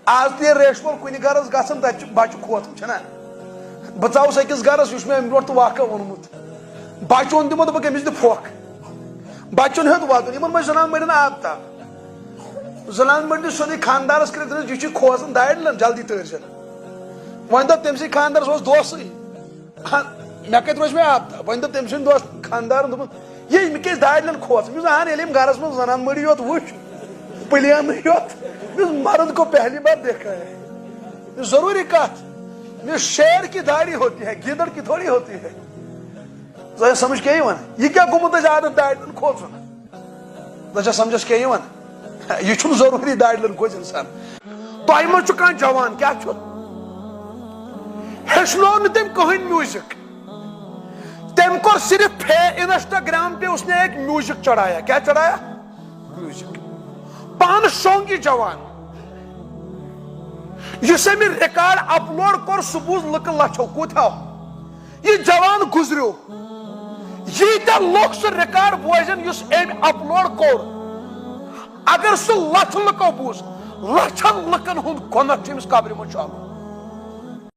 آج تہ ریشور کن گرس گھن تک بچہ کھوت چھنا بہ ژاوس أکس گرس اس امہ برونٛٹھ تہ واقعہ ووٚنمُت بچہ اوٚن تمو دوٚپُکھ أمِس دِ پھۄکھ بچن ہیوٚت واتُن یمن منٛز زنان مٔڑِن آب تاپ زنان مٔڑ سیوٚدُے خاندارس کٔرِتھ یہِ چھُ کھوژان دارِ جلدی تٲرزٮ۪ن وۄنۍ دوٚپ تٔمۍ سٕے خاندارس اوس دوسٕے مےٚ کتہِ روزِ مےٚ آب تاپ وۄنۍ دوٚپ تٔمۍ سٕنٛدۍ دوس خاندارن دوٚپُن یے مےٚ کیازِ دارِ کھوژ مےٚ اہن ییٚلہِ یِم گرس منٛز زنان مٔڑی یوت وٕچھ پلینٕے یوت مرد کو پہلی بار دیکھا ہے ضروری کت شیر کی داڑھی ہوتی ہے گیدڑ کی تھوڑی ہوتی ہے ژےٚ سمجھ کیٛاہ یِوان یہِ کیٛاہ گوٚمُت اَسہِ عادت دارِ کھوژُن ژےٚ سمجھس کیٛاہ یِوان یہِ چھُنہٕ ضروٗری دارِ کھوژِ انسان تۄہہِ منٛز چھُ کانٛہہ جوان کیٛاہ چھُ ہیٚچھنوو نہٕ تٔمۍ کٕہٕنۍ میوٗزک تٔمۍ کوٚر صرف انسٹاگرام پہ اس نے ایک میوزک چڑھایا کیا چڑھایا میوزک پانہٕ شۄنٛگ یہِ جوان یُس أمۍ ریکارڈ اپلوڈ کوٚر سُہ بوٗز لُکہٕ لچھو کوٗتاہ یہِ جوان گُزریو ییٖتیاہ لُکھ سُہ ریکارڈ بوزن یُس أمۍ اپلوڈ کوٚر اگر سُہ لچھ لُکو بوٗز لچھن لُکن ہُنٛد گۄناہ چھُ أمِس قبرِ منٛز چھُ آمُت